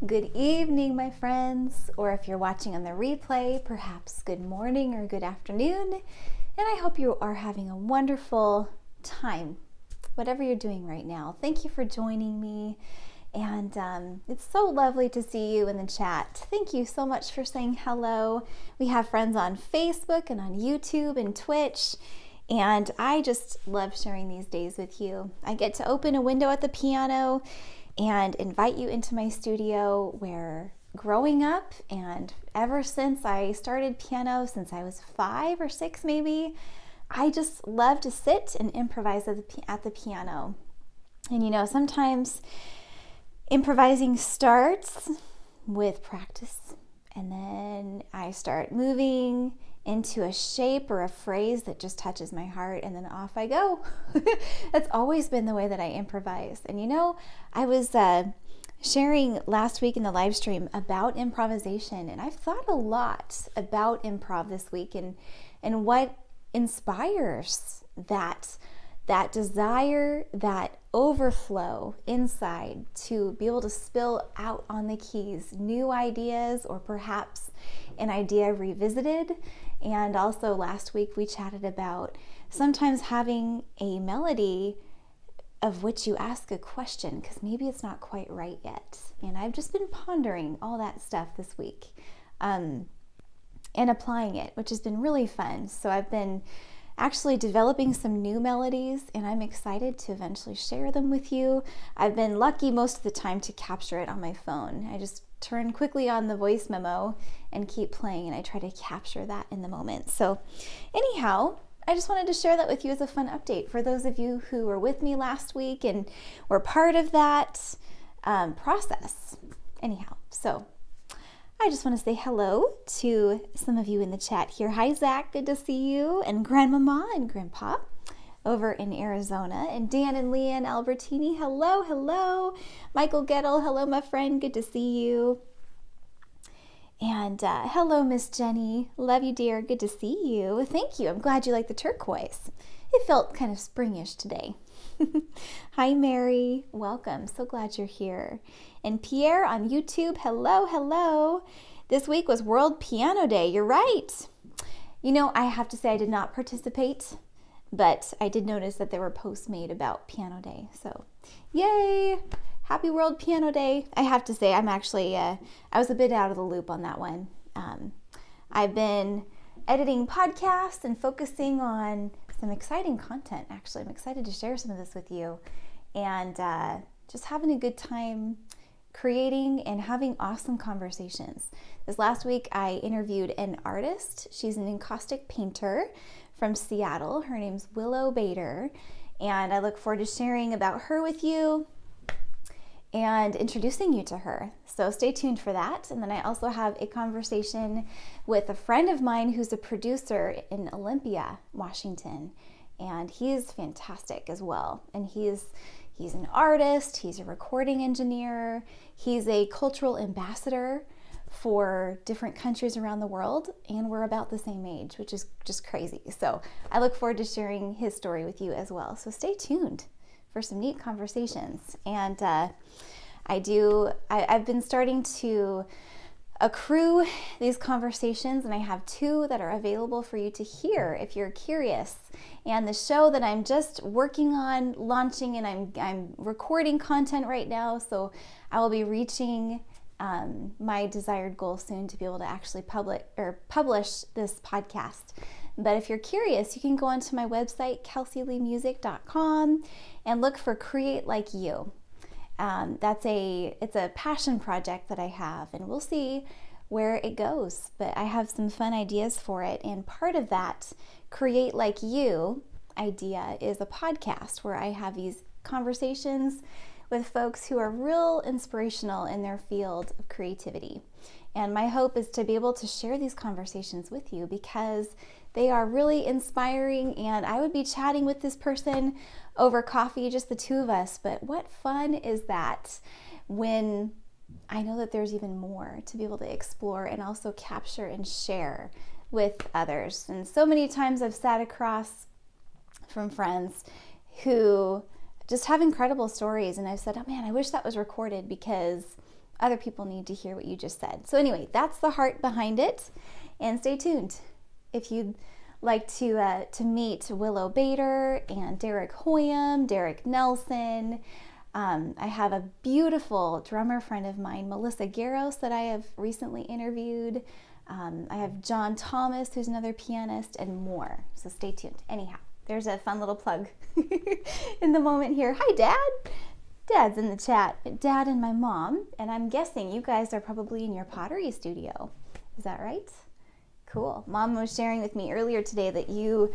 Good evening, my friends, or if you're watching on the replay, perhaps good morning or good afternoon. And I hope you are having a wonderful time, whatever you're doing right now. Thank you for joining me. And it's so lovely to see you in the chat. Thank you so much for saying hello. We have friends on Facebook and on YouTube and Twitch. And I just love sharing these days with you. I get to open a window at the piano and invite you into my studio where growing up and ever since I started piano, since I was 5 or 6 maybe, I just love to sit and improvise at the piano. And you know, sometimes improvising starts with practice, and then I start moving into a shape or a phrase that just touches my heart, and then off I go. That's always been the way that I improvise. And you know, I was sharing last week in the live stream about improvisation, and I've thought a lot about improv this week and what inspires that desire, that overflow inside to be able to spill out on the keys new ideas, or perhaps an idea revisited. And also last week we chatted about sometimes having a melody of which you ask a question because maybe it's not quite right yet. And I've just been pondering all that stuff this week and applying it, which has been really fun. So I've been actually developing some new melodies, and I'm excited to eventually share them with you. I've been lucky most of the time to capture it on my phone. I just turn quickly on the voice memo and keep playing, and I try to capture that in the moment. So anyhow, I just wanted to share that with you as a fun update for those of you who were with me last week and were part of that process. Anyhow, so I just want to say hello to some of you in the chat here. Hi, Zach, good to see you, and Grandmama and Grandpa over in Arizona, and Dan and Leanne Albertini, hello, hello. Michael Gettle, hello, my friend, good to see you. And hello, Miss Jenny, love you, dear, good to see you. Thank you, I'm glad you like the turquoise. It felt kind of springish today. Hi, Mary, welcome, so glad you're here. And Pierre on YouTube, hello, hello. This week was World Piano Day, you're right. You know, I have to say I did not participate, but I did notice that there were posts made about Piano Day. So, yay! Happy World Piano Day. I have to say I'm actually, I was a bit out of the loop on that one. I've been editing podcasts and focusing on some exciting content, actually. I'm excited to share some of this with you. And just having a good time creating and having awesome conversations. This last week I interviewed an artist. She's an encaustic painter from Seattle. Her name's Willow Bader, and I look forward to sharing about her with you and introducing you to her. So stay tuned for that. And then I also have a conversation with a friend of mine who's a producer in Olympia, Washington. and he's fantastic as well. And he's an artist, he's a recording engineer, he's a cultural ambassador for different countries around the world, and we're about the same age, which is just crazy. So I look forward to sharing his story with you as well. So stay tuned for some neat conversations. And I've been starting to accrue these conversations, and I have 2 that are available for you to hear if you're curious. And the show that I'm just working on launching, and I'm recording content right now, so I will be reaching my desired goal soon to be able to actually publish this podcast. But if you're curious, you can go onto my website, kelseyleemusic.com, and look for Create Like You. It's a passion project that I have, and we'll see where it goes. But I have some fun ideas for it, and part of that Create Like You idea is a podcast where I have these conversations with folks who are real inspirational in their field of creativity. And my hope is to be able to share these conversations with you because they are really inspiring, and I would be chatting with this person over coffee, just the 2 of us, but what fun is that when I know that there's even more to be able to explore and also capture and share with others. And so many times I've sat across from friends who just have incredible stories, and I've said, oh man, I wish that was recorded because other people need to hear what you just said. So anyway, that's the heart behind it, and stay tuned. If you'd like to meet Willow Bader and Derek Hoyam, Derek Nelson, I have a beautiful drummer friend of mine, Melissa Garros, that I have recently interviewed. I have John Thomas, who's another pianist, and more. So stay tuned. Anyhow, there's a fun little plug in the moment here. Hi, Dad. Dad's in the chat. Dad and my mom, and I'm guessing you guys are probably in your pottery studio. Is that right? Cool. Mom was sharing with me earlier today that you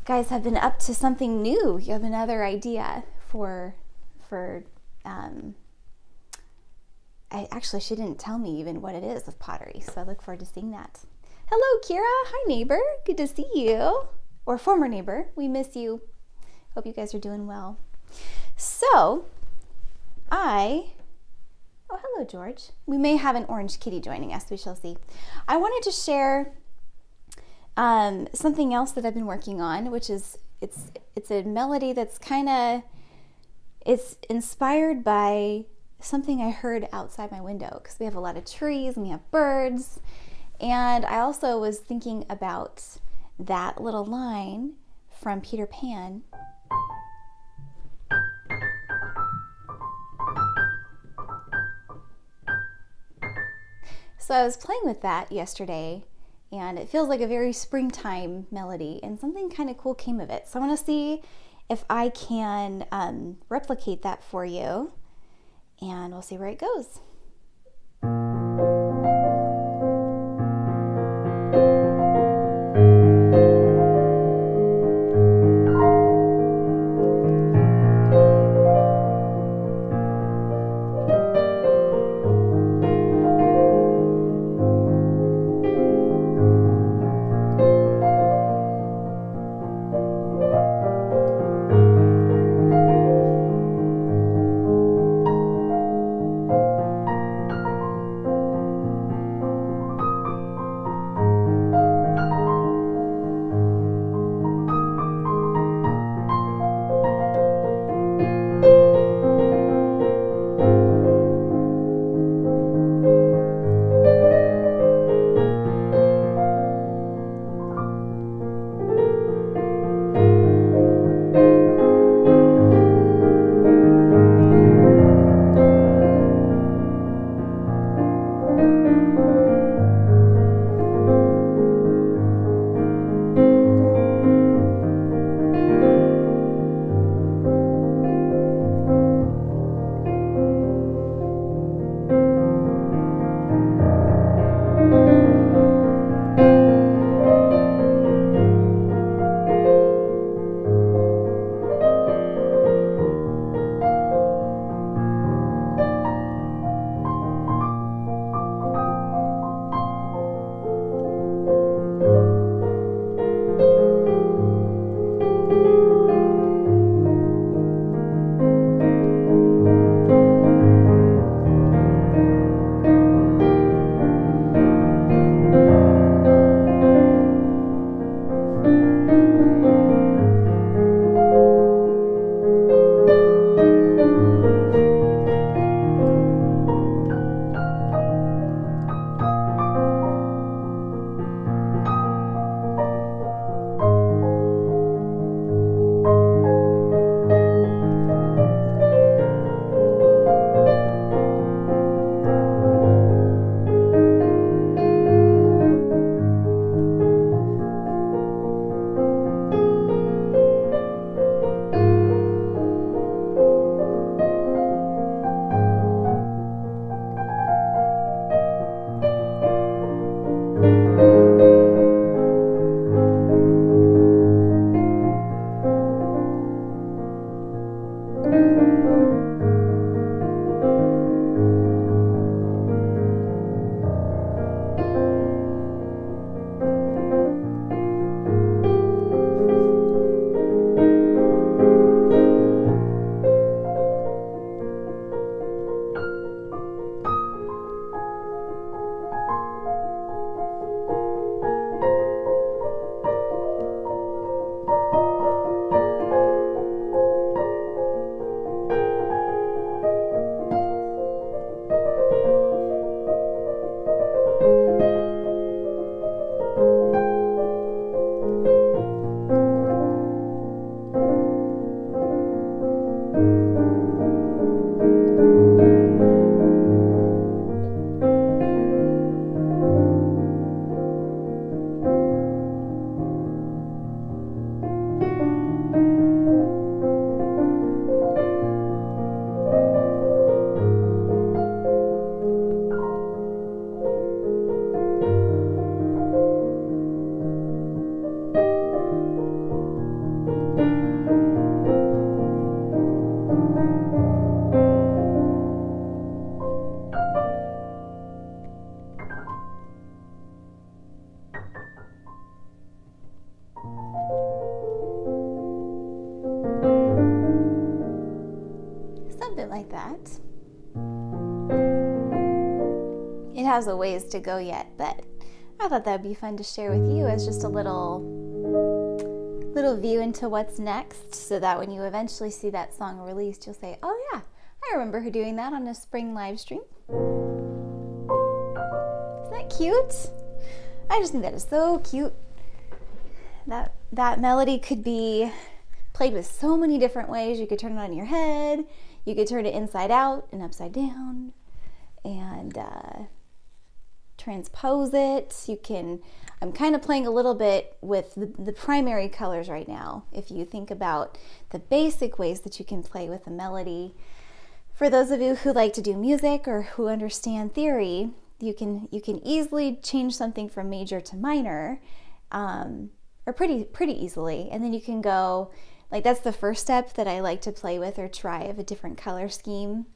guys have been up to something new. You have another idea for she didn't tell me even what it is of pottery, so I look forward to seeing that. Hello, Kira. Hi, neighbor. Good to see you. Or former neighbor. We miss you. Hope you guys are doing well. So, oh, hello, George. We may have an orange kitty joining us. We shall see. I wanted to share something else that I've been working on, which is it's a melody that's it's inspired by something I heard outside my window, because we have a lot of trees and we have birds. And I also was thinking about that little line from Peter Pan. So I was playing with that yesterday, and it feels like a very springtime melody, and something kind of cool came of it. So I want to see if I can replicate that for you, and we'll see where it goes. Something like that. It has a ways to go yet, but I thought that would be fun to share with you as just a little view into what's next, so that when you eventually see that song released, you'll say, oh yeah, I remember her doing that on a spring live stream. Isn't that cute? I just think that is so cute. That melody could be played with so many different ways. You could turn it on your head, you could turn it inside out and upside down, and transpose it. You can, I'm kind of playing a little bit with the primary colors right now. If you think about the basic ways that you can play with a melody, for those of you who like to do music or who understand theory, you can easily change something from major to minor, or pretty easily, and then you can go, like, that's the first step that I like to play with or try, of a different color scheme.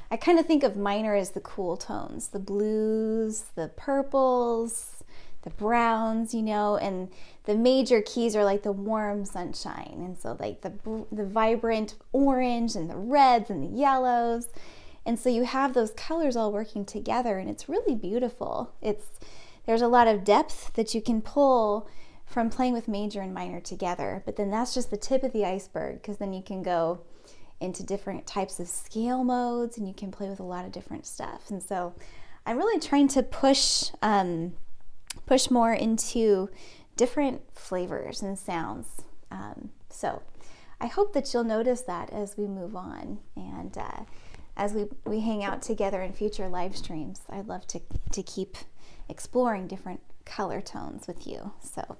I kind of think of minor as the cool tones, the blues, the purples, the browns, and the major keys are like the warm sunshine. And so like the vibrant orange and the reds and the yellows. And so you have those colors all working together, and it's really beautiful. There's a lot of depth that you can pull from playing with major and minor together. But then that's just the tip of the iceberg, because then you can go into different types of scale modes, and you can play with a lot of different stuff. And so I'm really trying to push more into different flavors and sounds. So I hope that you'll notice that as we move on, and as we hang out together in future live streams. I'd love to keep exploring different color tones with you. So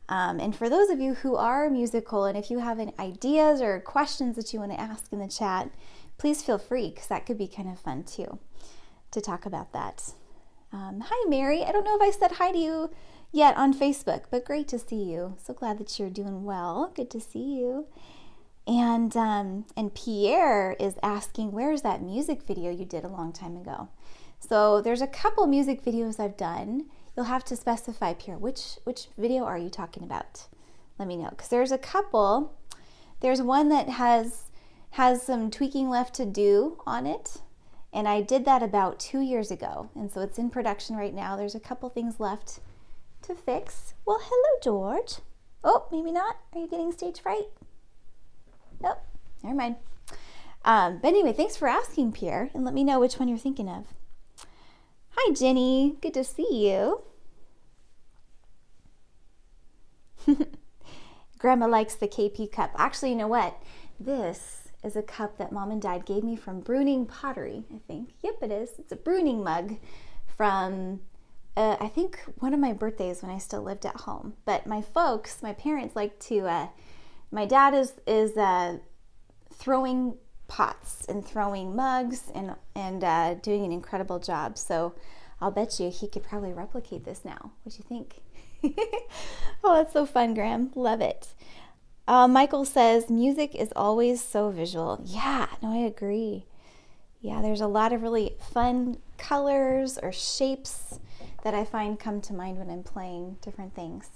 and for those of you who are musical, and if you have any ideas or questions that you want to ask in the chat, please feel free, because that could be kind of fun too, to talk about that. Hi, Mary. I don't know if I said hi to you yet on Facebook, but great to see you. So glad that you're doing well. Good to see you. And Pierre is asking, where's that music video you did a long time ago? So there's a couple music videos I've done. You'll have to specify, Pierre, which video are you talking about? Let me know, because there's a couple. There's one that has some tweaking left to do on it, and I did that about 2 years ago, and so it's in production right now. There's a couple things left to fix. Well, hello, George. Oh, maybe not. Are you getting stage fright? Nope, never mind. But anyway, thanks for asking, Pierre, and let me know which one you're thinking of. Hi, Jenny. Good to see you. Grandma likes the KP cup. Actually, you know what? This is a cup that Mom and Dad gave me from Bruning Pottery, I think. Yep, it is. It's a Bruning mug from, I think, one of my birthdays when I still lived at home. But my parents like to, my dad is throwing pots and throwing mugs and doing an incredible job. So I'll bet you he could probably replicate this now. What do you think? Oh, that's so fun, Graham. Love it. Michael says, music is always so visual. Yeah, no, I agree. Yeah, there's a lot of really fun colors or shapes that I find come to mind when I'm playing different things.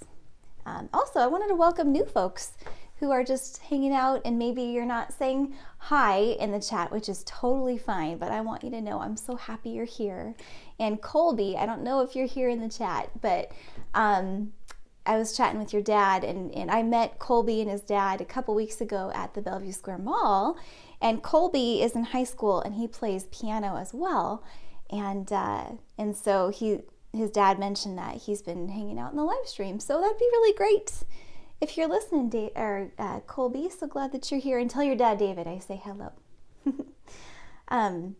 Also, I wanted to welcome new folks who are just hanging out, and maybe you're not saying hi in the chat, which is totally fine, but I want you to know I'm so happy you're here. And Colby, I don't know if you're here in the chat, but I was chatting with your dad, and I met Colby and his dad a couple weeks ago at the Bellevue Square Mall, and Colby is in high school and he plays piano as well, and so his dad mentioned that he's been hanging out in the live stream, so that'd be really great If you're listening, Colby, so glad that you're here. And tell your dad, David, I say hello. And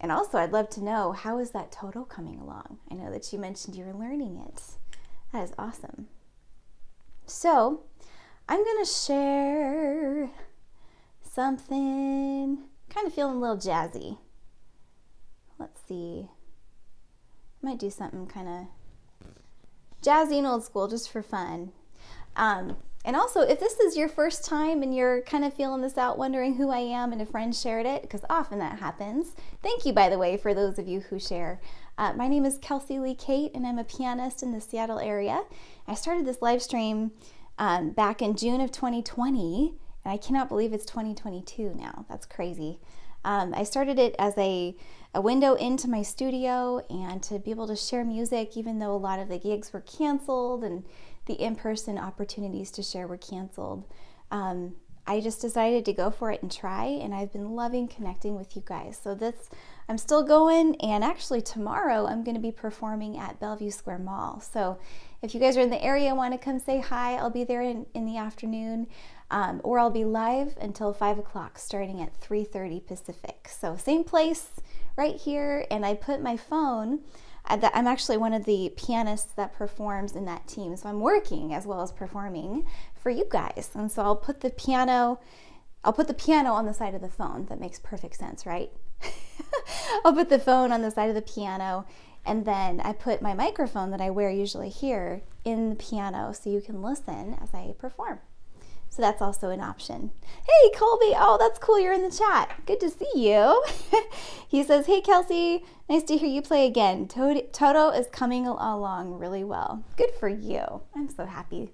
also, I'd love to know, how is that Toto coming along? I know that you mentioned you were learning it. That is awesome. So, I'm going to share something, kind of feeling a little jazzy. Let's see. I might do something kind of jazzy and old school just for fun. And also, if this is your first time and you're kind of feeling this out, wondering who I am, and a friend shared it, because often that happens. Thank you, by the way, for those of you who share. My name is Kelsey Cate, and I'm a pianist in the Seattle area. I started this live stream back in June of 2020, and I cannot believe it's 2022 now. That's crazy. I started it as a window into my studio and to be able to share music, even though a lot of the gigs were canceled and the in-person opportunities to share were canceled. I just decided to go for it and try, and I've been loving connecting with you guys. So I'm still going, and actually tomorrow I'm going to be performing at Bellevue Square Mall. So if you guys are in the area and want to come say hi, I'll be there in the afternoon, or I'll be live until 5 o'clock starting at 3:30 Pacific. So same place right here, and I put my phone, I'm actually one of the pianists that performs in that team, so I'm working as well as performing for you guys. And so I'll put the piano on the side of the phone. That makes perfect sense, right? I'll put the phone on the side of the piano, and then I put my microphone that I wear usually here in the piano so you can listen as I perform. So that's also an option. Hey, Colby. Oh, that's cool. You're in the chat. Good to see you. He says, hey, Kelsey. Nice to hear you play again. Toto is coming along really well. Good for you. I'm so happy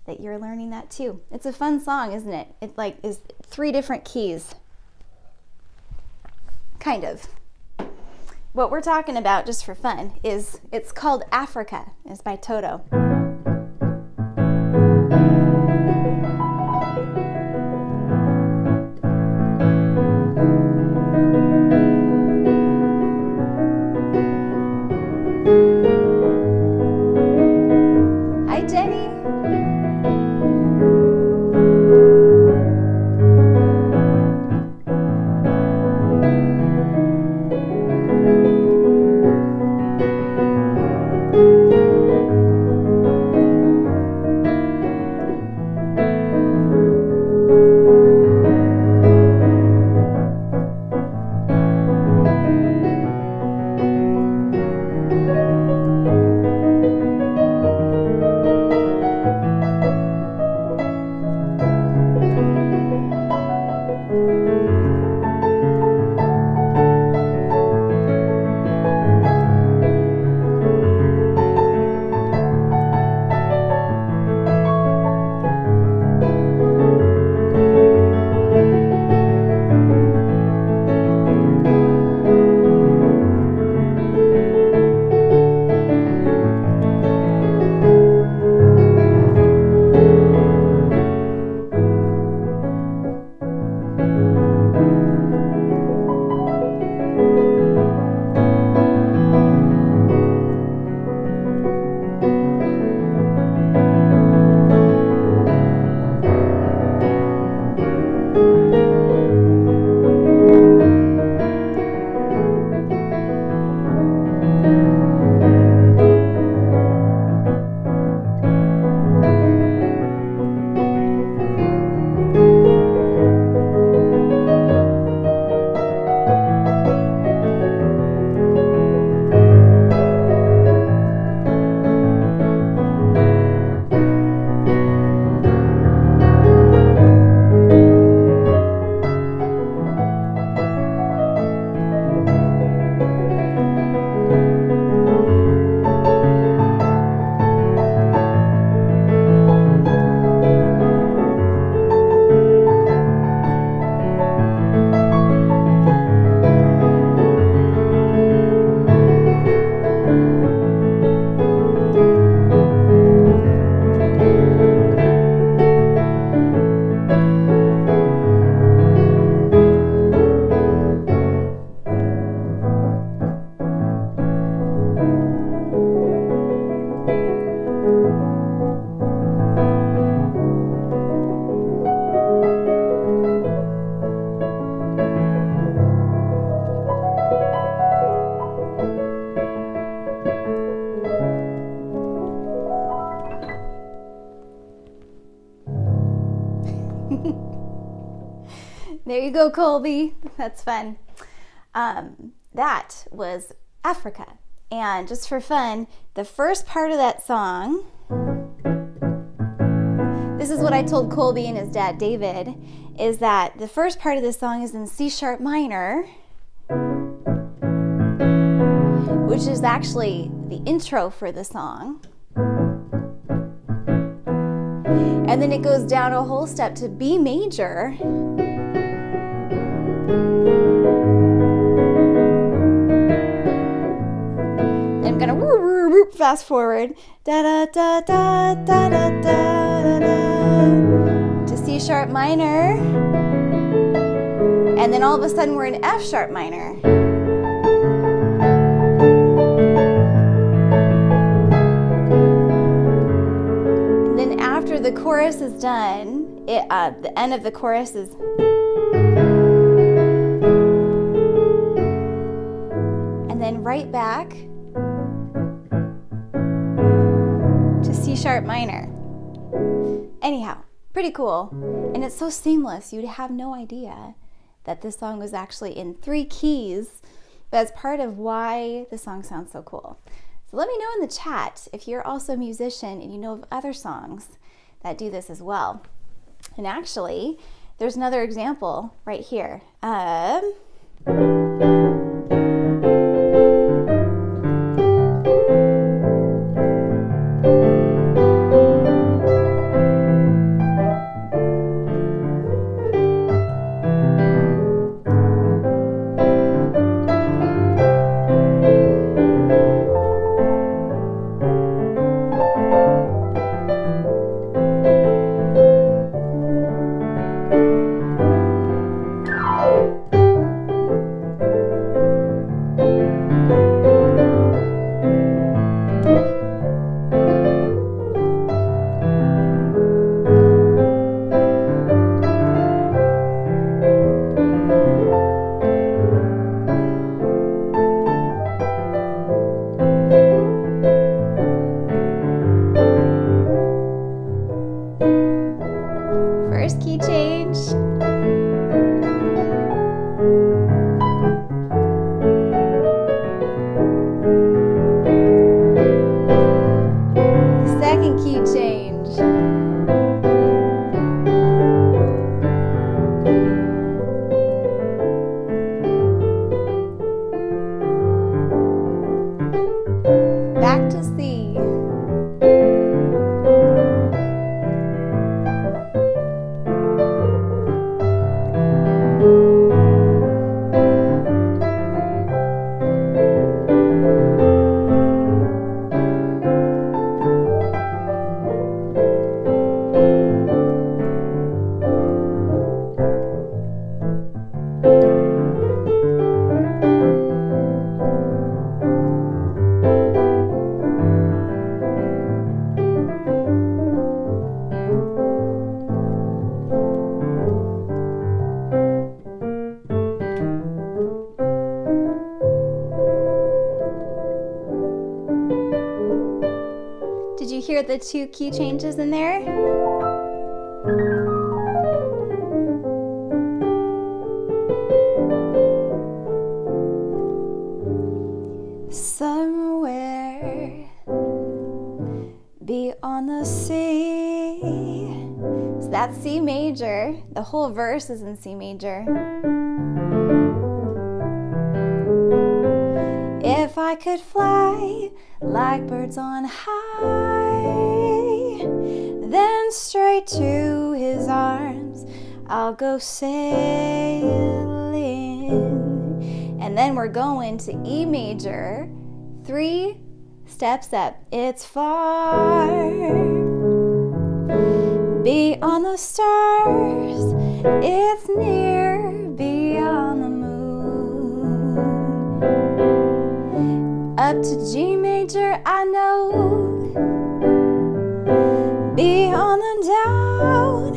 that you're learning that too. It's a fun song, isn't it? It is 3 different keys. Kind of. What we're talking about, just for fun, it's called Africa. It's by Toto. There you go, Colby. That's fun. That was Africa. And just for fun, the first part of that song, this is what I told Colby and his dad David, is that the first part of this song is in C sharp minor, which is actually the intro for the song. And then it goes down a whole step to B major. I'm gonna fast forward da da da da da da da da to C sharp minor, and then all of a sudden we're in F sharp minor. And then after the chorus is done, the end of the chorus is and then right back to C sharp minor. Anyhow, pretty cool. And it's so seamless. You'd have no idea that this song was actually in 3 keys. That's part of why the song sounds so cool. So let me know in the chat if you're also a musician and you know of other songs that do this as well. And actually, there's another example right here. First key change. Second key change. Back to C. Did you hear the 2 key changes in there? Somewhere beyond the sea. So that's C major. The whole verse is in C major. If I could fly like birds on high, then straight to his arms I'll go sailing. And then we're going to E major, 3 steps up. It's far beyond the stars, it's near beyond the moon. Up to G major, I know. Beyond the down,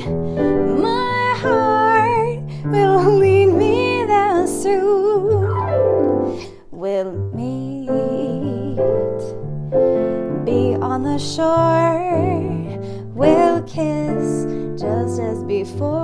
my heart will lead me there soon. We'll meet beyond the shore. We'll kiss just as before.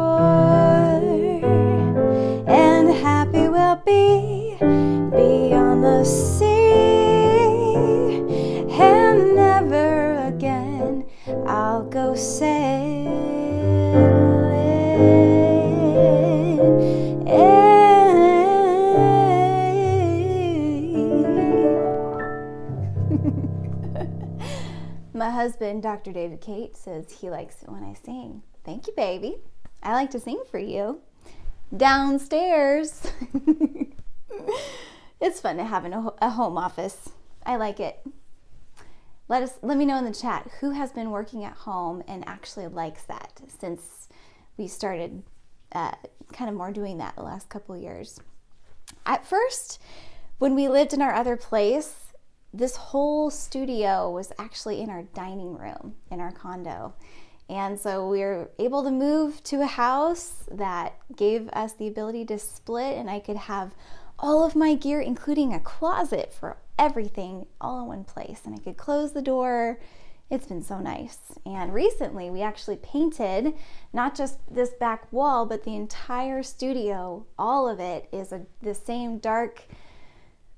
husband, Dr. David Cate, says he likes it when I sing. Thank you, baby. I like to sing for you. Downstairs. It's fun to have a home office. I like it. Let me know in the chat who has been working at home and actually likes that since we started kind of more doing that the last couple of years. At first, when we lived in our other place, this whole studio was actually in our dining room in our condo. And so we were able to move to a house that gave us the ability to split, and I could have all of my gear, including a closet for everything, all in one place. And I could close the door. It's been so nice. And recently we actually painted not just this back wall, but the entire studio. All of it is the same dark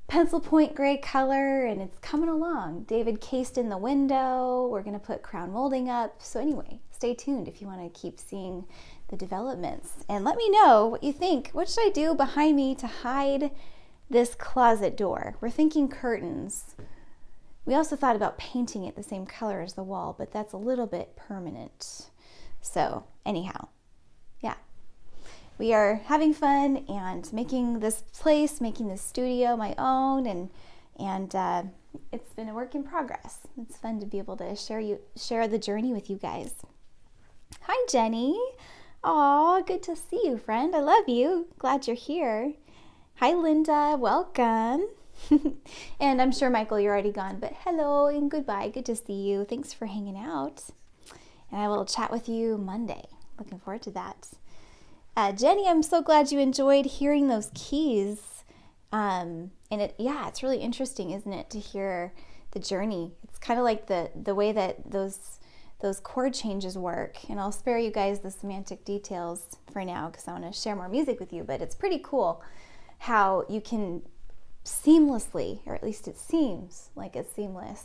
pencil point gray color, and it's coming along. David cased in the window. We're going to put crown molding up. So anyway, stay tuned if you want to keep seeing the developments. And let me know what you think. What should I do behind me to hide this closet door? We're thinking curtains. We also thought about painting it the same color as the wall, but that's a little bit permanent. So anyhow, yeah. We are having fun and making this place, making this studio my own, and it's been a work in progress. It's fun to be able to share the journey with you guys. Hi, Jenny. Aw, good to see you, friend. I love you. Glad you're here. Hi, Linda. Welcome. And I'm sure, Michael, you're already gone, but hello and goodbye. Good to see you. Thanks for hanging out. And I will chat with you Monday. Looking forward to that. Jenny, I'm so glad you enjoyed hearing those keys. And it's really interesting, isn't it, to hear the journey. It's kind of like the way that those chord changes work. And I'll spare you guys the semantic details for now because I want to share more music with you. But it's pretty cool how you can seamlessly, or at least it seems like it's seamless,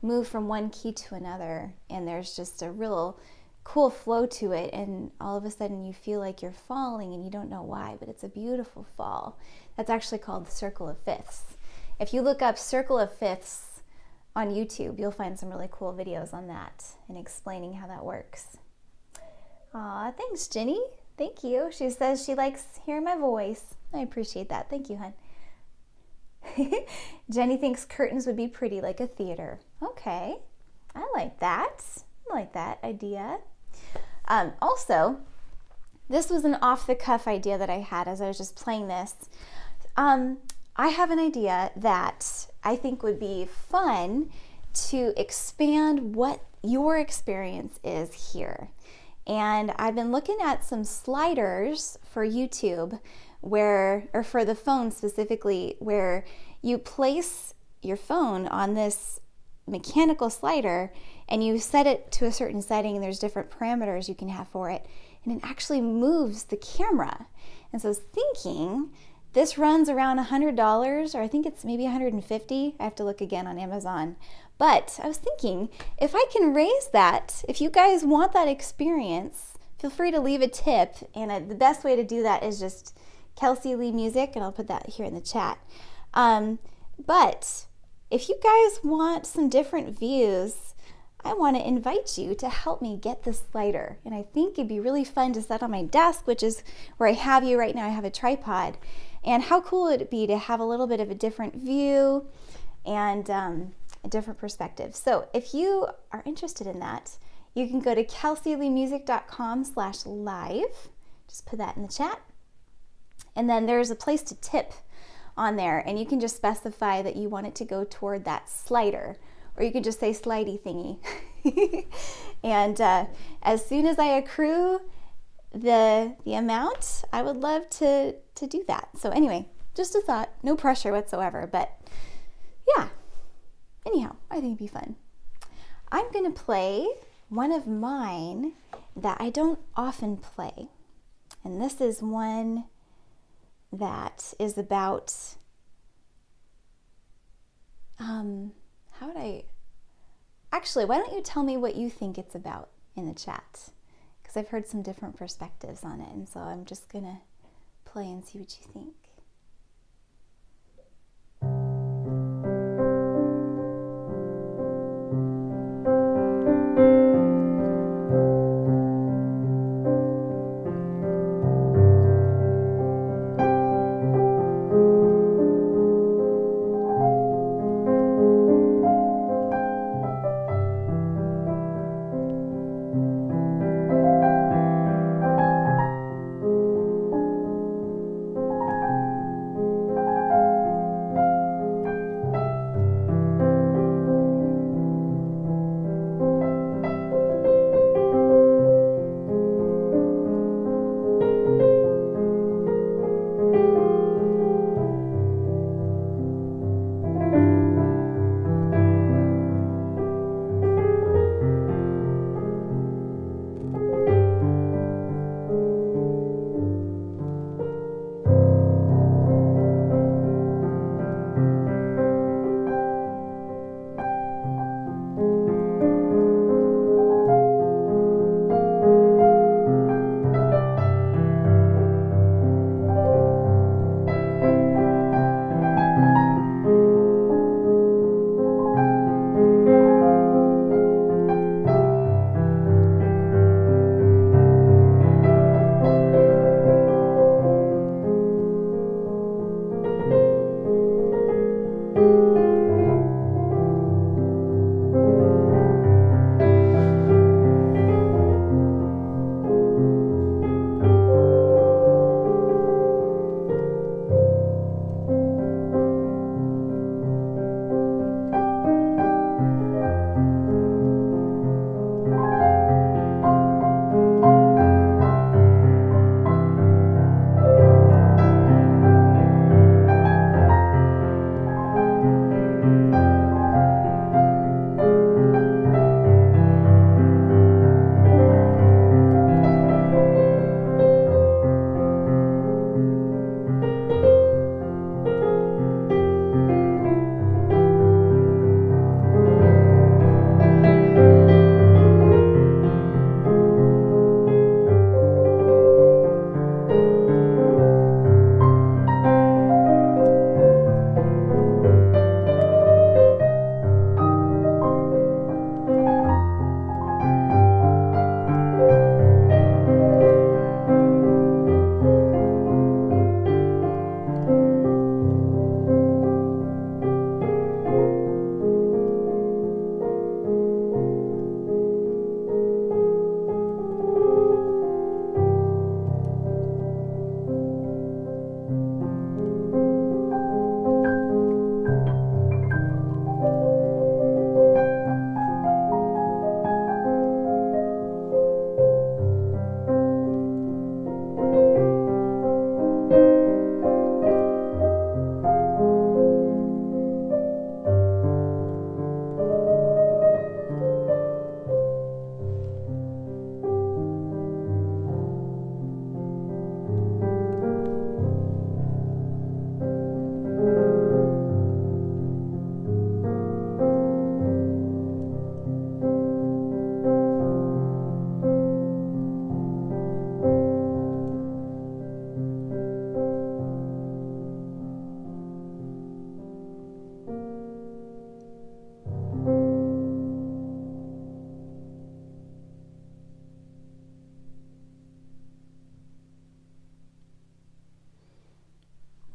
move from one key to another. And there's just a real cool flow to it, and all of a sudden you feel like you're falling and you don't know why, but it's a beautiful fall. That's actually called the circle of fifths. If you look up circle of fifths on YouTube, you'll find some really cool videos on that and explaining how that works. Aw, thanks, Jenny. Thank you. She says she likes hearing my voice. I appreciate that. Thank you, hon. Jenny thinks curtains would be pretty like a theater. Okay, I like that. I like that idea. Also, this was an off-the-cuff idea that I had as I was just playing this. I have an idea that I think would be fun to expand what your experience is here. And I've been looking at some sliders for YouTube or for the phone specifically, where you place your phone on this mechanical slider and you set it to a certain setting, and there's different parameters you can have for it, and it actually moves the camera. And so I was thinking, this runs around $100, or I think it's maybe $150. I have to look again on Amazon. But I was thinking, if I can raise that, if you guys want that experience, feel free to leave a tip. And the best way to do that is just Kelsey Lee Music, and I'll put that here in the chat. But if you guys want some different views, I want to invite you to help me get this slider. And I think it'd be really fun to set on my desk, which is where I have you right now. I have a tripod. And how cool would it be to have a little bit of a different view and a different perspective? So if you are interested in that, you can go to kelseyleemusic.com/live. Just put that in the chat. And then there's a place to tip on there, and you can just specify that you want it to go toward that slider, or you can just say slidey thingy. And as soon as I accrue the amount, I would love to do that. So anyway, just a thought, no pressure whatsoever, but yeah. Anyhow, I think it'd be fun. I'm gonna play one of mine that I don't often play, and this is one that is about why don't you tell me what you think it's about in the chat, because I've heard some different perspectives on it, and so I'm just gonna play and see what you think.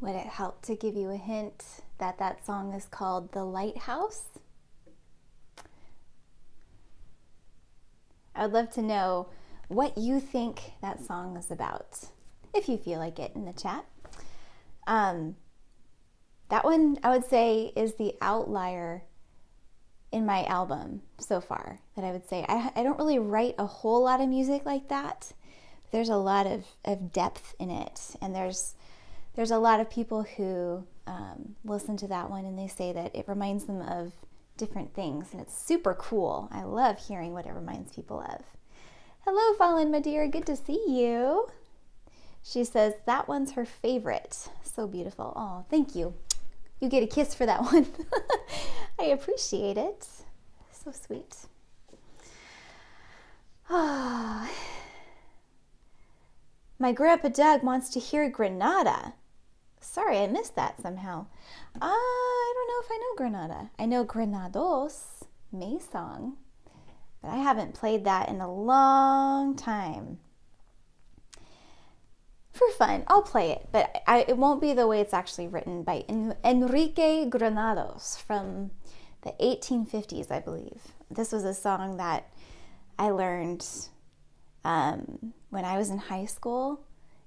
Would it help to give you a hint that that song is called The Lighthouse? I would love to know what you think that song is about, if you feel like it, in the chat. That one, I would say, is the outlier in my album so far, that I would say. I don't really write a whole lot of music like that. There's a lot of depth in it, and there's a lot of people who listen to that one and they say that it reminds them of different things, and it's super cool. I love hearing what it reminds people of. Hello, Fallen, my dear. Good to see you. She says that one's her favorite. So beautiful. Oh, thank you. You get a kiss for that one. I appreciate it. So sweet. Oh. My grandpa Doug wants to hear Granada. Sorry, I missed that somehow. I don't know if I know Granada. I know Granados, May song, but I haven't played that in a long time. For fun, I'll play it, but it won't be the way it's actually written, by Enrique Granados from the 1850s, I believe. This was a song that I learned when I was in high school,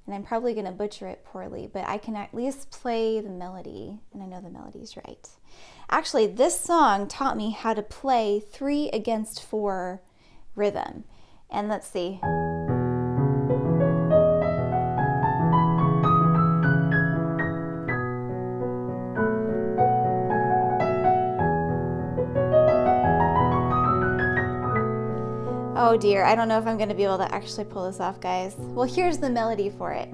and I'm probably going to butcher it poorly, but I can at least play the melody, and I know the melody's right. Actually, this song taught me how to play 3/4 rhythm. And let's see. Oh dear, I don't know if I'm going to be able to actually pull this off, guys. Well, here's the melody for it.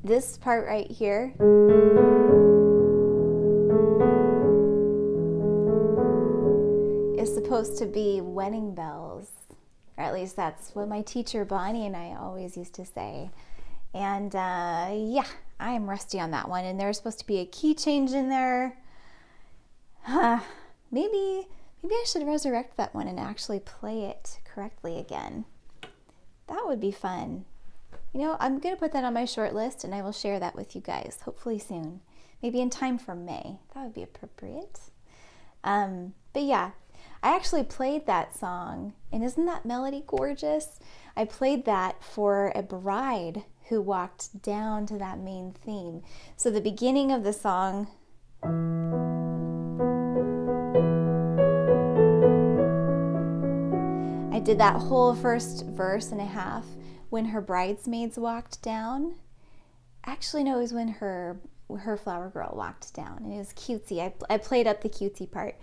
This part right here is supposed to be wedding bells, or at least that's what my teacher Bonnie and I always used to say. And yeah, I am rusty on that one, and there's supposed to be a key change in there. Maybe I should resurrect that one and actually play it correctly again. That would be fun. You know, I'm going to put that on my short list, and I will share that with you guys, hopefully soon. Maybe in time for May. That would be appropriate. But yeah, I actually played that song, and isn't that melody gorgeous? I played that for a bride who walked down to that main theme. So the beginning of the song, I did that whole first verse and a half when her bridesmaids walked down. Actually, no, it was when her her flower girl walked down, and it was cutesy. I played up the cutesy part.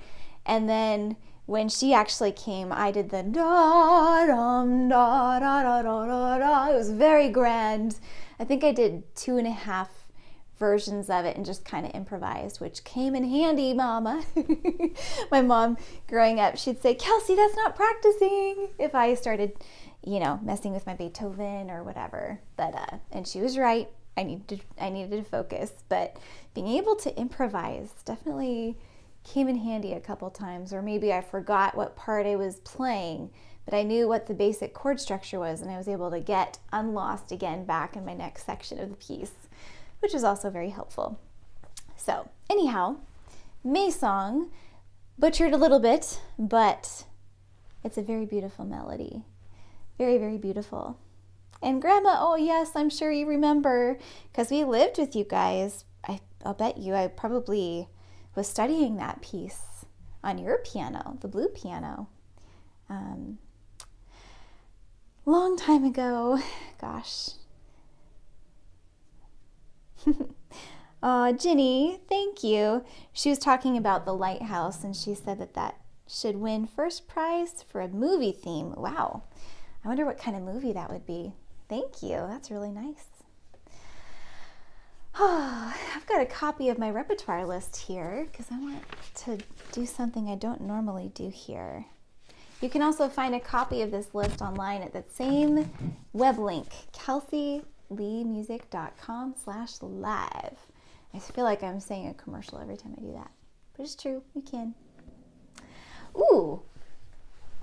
And then when she actually came, I did the da-dum, da-da-da-da-da-da. It was very grand. I think I did 2.5 versions of it and just kind of improvised, which came in handy, Mama. My mom, growing up, she'd say, Kelsey, that's not practicing, if I started, messing with my Beethoven or whatever. But and she was right. I needed to focus. But being able to improvise definitely came in handy a couple times, or maybe I forgot what part I was playing, but I knew what the basic chord structure was, and I was able to get unlost again back in my next section of the piece, which is also very helpful. So anyhow, May song, butchered a little bit, but it's a very beautiful melody. Very, very beautiful. And Grandma, oh yes, I'm sure you remember, because we lived with you guys. I'll bet you I probably was studying that piece on your piano, the blue piano. Long time ago, gosh. Oh, Ginny, thank you. She was talking about the lighthouse, and she said that should win first prize for a movie theme. Wow. I wonder what kind of movie that would be. Thank you. That's really nice. Oh, I've got a copy of my repertoire list here because I want to do something I don't normally do here. You can also find a copy of this list online at that same web link, kelseyleemusic.com/live. I feel like I'm saying a commercial every time I do that, but it's true, you can. Ooh,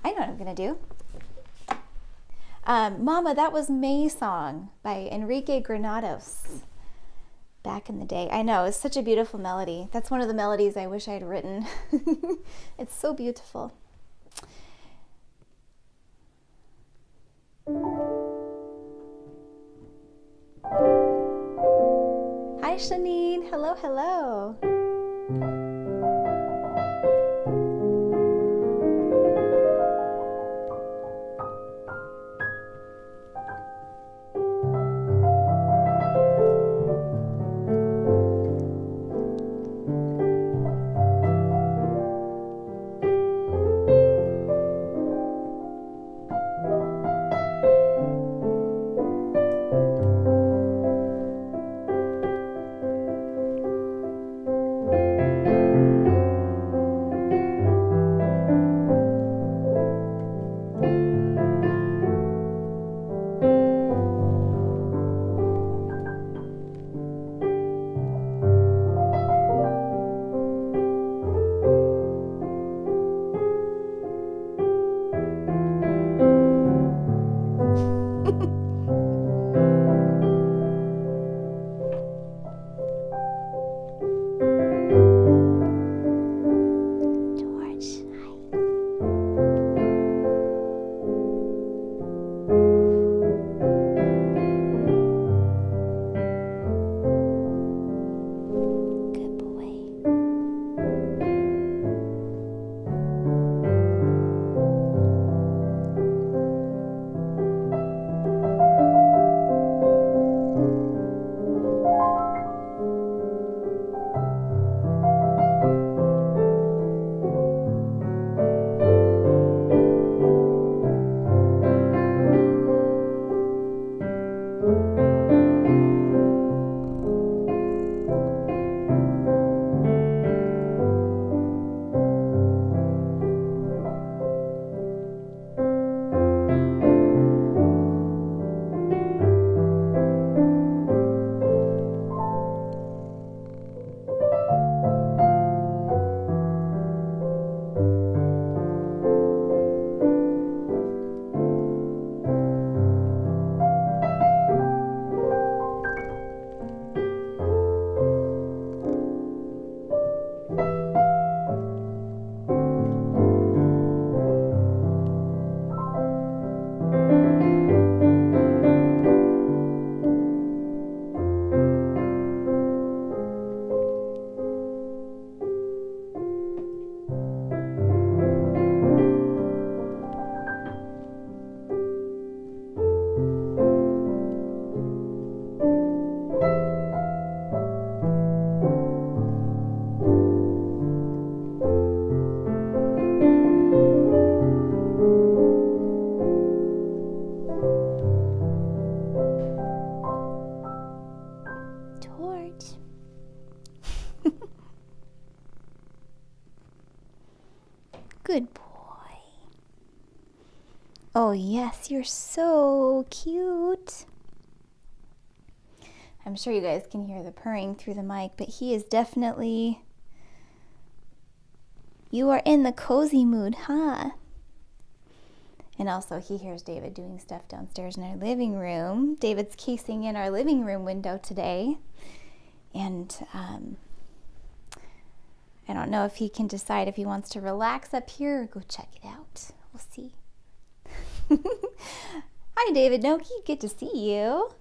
I know what I'm gonna do. Mama, that was May Song by Enrique Granados. Back in the day. I know, it's such a beautiful melody. That's one of the melodies I wish I had written. It's so beautiful. Hi, Shanine. Hello, hello. Good boy. Oh yes, you're so cute. I'm sure you guys can hear the purring through the mic, but he is definitely... You are in the cozy mood, huh? And also he hears David doing stuff downstairs in our living room. David's casing in our living room window today. And I don't know if he can decide if he wants to relax up here or go check it out. We'll see. Hi, David Noki. Good to see you.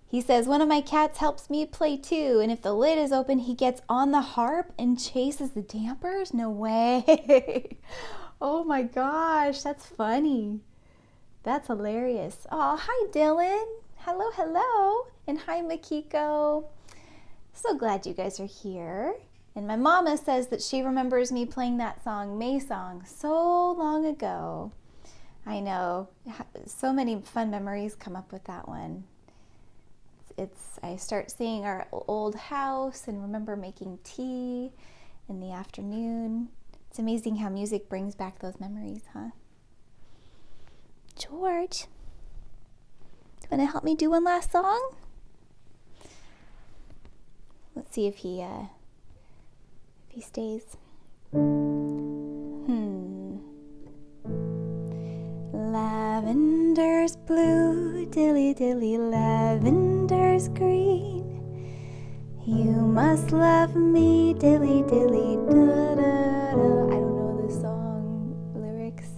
He says, one of my cats helps me play too, and if the lid is open, he gets on the harp and chases the dampers? No way. Oh my gosh, that's funny. That's hilarious. Oh, hi, Dylan. Hello, hello. And hi, Makiko. So glad you guys are here. And my mama says that she remembers me playing that song, May Song, so long ago. I know. So many fun memories come up with that one. I start seeing our old house and remember making tea in the afternoon. It's amazing how music brings back those memories, huh? George, do you want to help me do one last song? Let's see if he stays. Lavender's blue, dilly dilly, lavender's green. You must love me, dilly dilly, da da da. I don't know the song lyrics.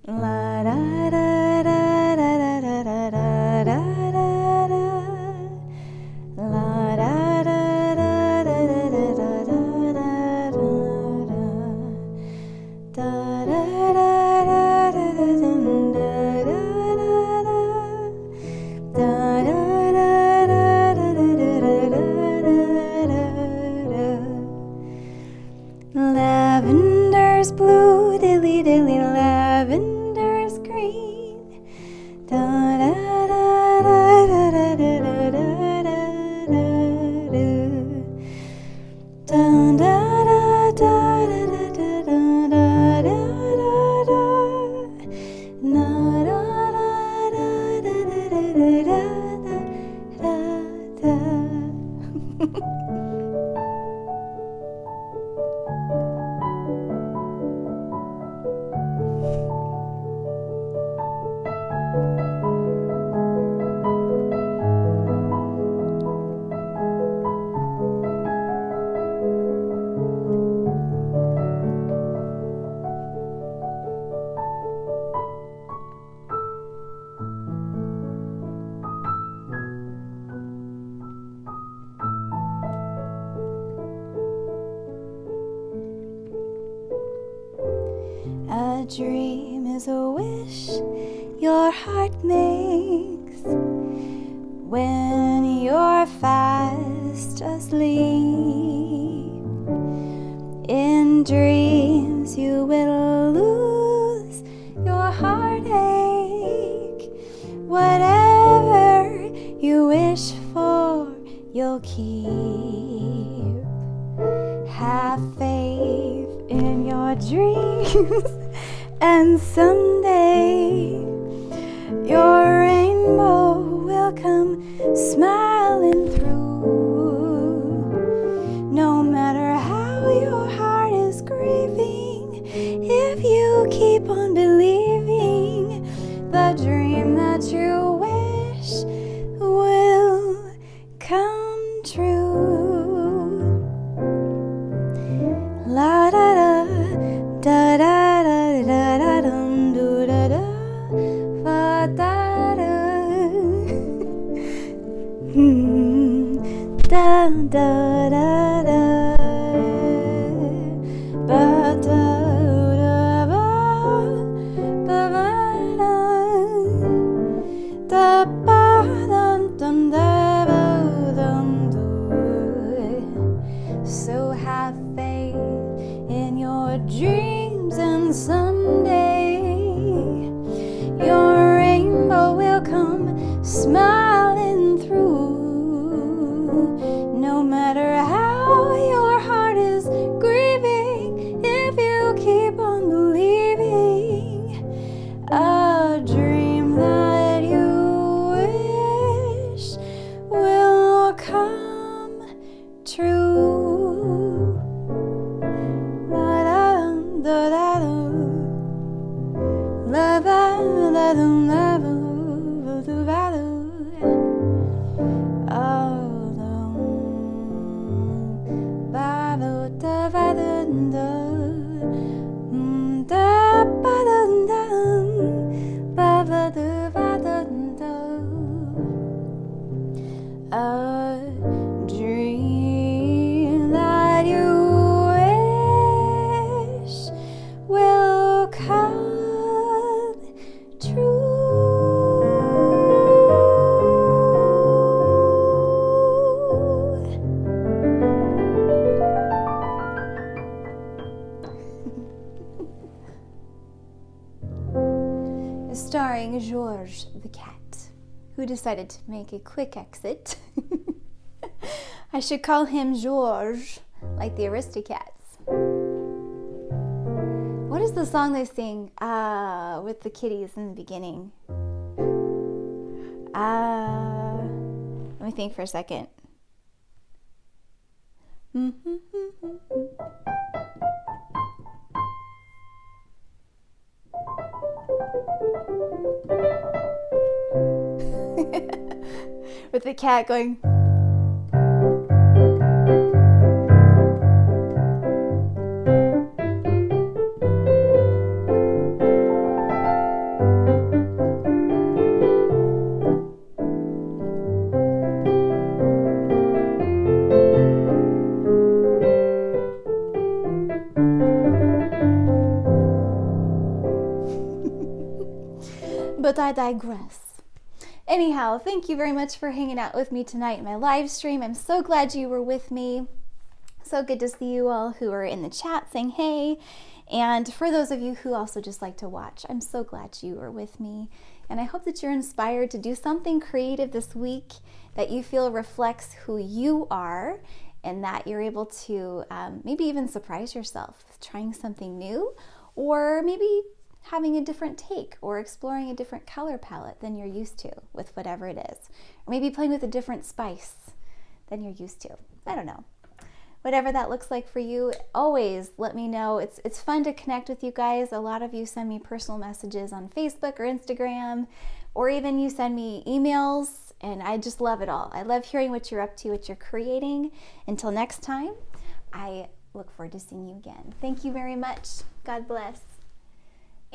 La da da da da da da da da da da. La da da da da da da da da. Da da da da da da da da. Lavender's blue, dilly dilly, lavender's green. Da da da da da da da da da da da da da. A dream is a wish your heart makes when you're fast asleep. In dreams you will lose your heartache. Whatever you wish for, you'll keep. Have faith in your dreams, and someday your rainbow will come smiling through. No matter how your heart is grieving, if you keep on believing, the dream that you wish will come true. La da da da da da da da dum do da da fa da da da da da da ba da da ba ba ba da da ba dum dum da ba dum do. So have faith in your dreams, and someday your rainbow will come smiling through. No matter how will come true. A dream that you wish will come true. Starring George the cat, who decided to make a quick exit. I should call him George, like the Aristocats. What is the song they sing with the kitties in the beginning? Let me think for a second. With the cat going. But I digress. Anyhow, thank you very much for hanging out with me tonight in my live stream. I'm so glad you were with me. So good to see you all who are in the chat saying hey. And for those of you who also just like to watch, I'm so glad you are with me. And I hope that you're inspired to do something creative this week that you feel reflects who you are, and that you're able to maybe even surprise yourself with trying something new, or maybe having a different take, or exploring a different color palette than you're used to with whatever it is. Or maybe playing with a different spice than you're used to. I don't know. Whatever that looks like for you, always let me know. It's fun to connect with you guys. A lot of you send me personal messages on Facebook or Instagram, or even you send me emails, and I just love it all. I love hearing what you're up to, what you're creating. Until next time, I look forward to seeing you again. Thank you very much. God bless.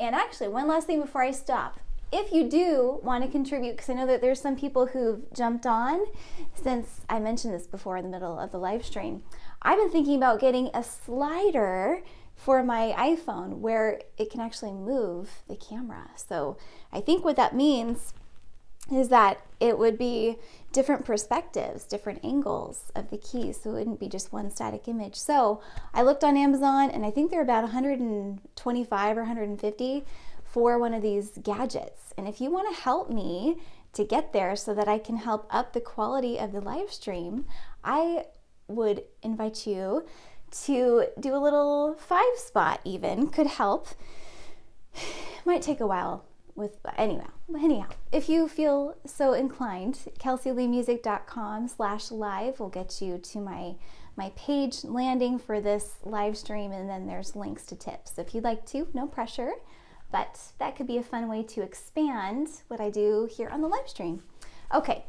And actually, one last thing before I stop. If you do want to contribute, because I know that there's some people who've jumped on since I mentioned this before in the middle of the live stream, I've been thinking about getting a slider for my iPhone where it can actually move the camera. So I think what that means is that it would be different perspectives, different angles of the keys, so it wouldn't be just one static image. So I looked on Amazon, and I think they're about 125 or 150 for one of these gadgets. And if you want to help me to get there so that I can help up the quality of the live stream, I would invite you to do a little 5-spot even. Could help. Might take a while. Anyhow, if you feel so inclined, kelseyleemusic.com/live will get you to my page landing for this live stream, and then there's links to tips. If you'd like to, no pressure, but that could be a fun way to expand what I do here on the live stream. Okay,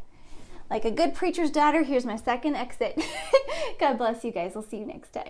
like a good preacher's daughter, here's my second exit. God bless you guys. I'll see you next time.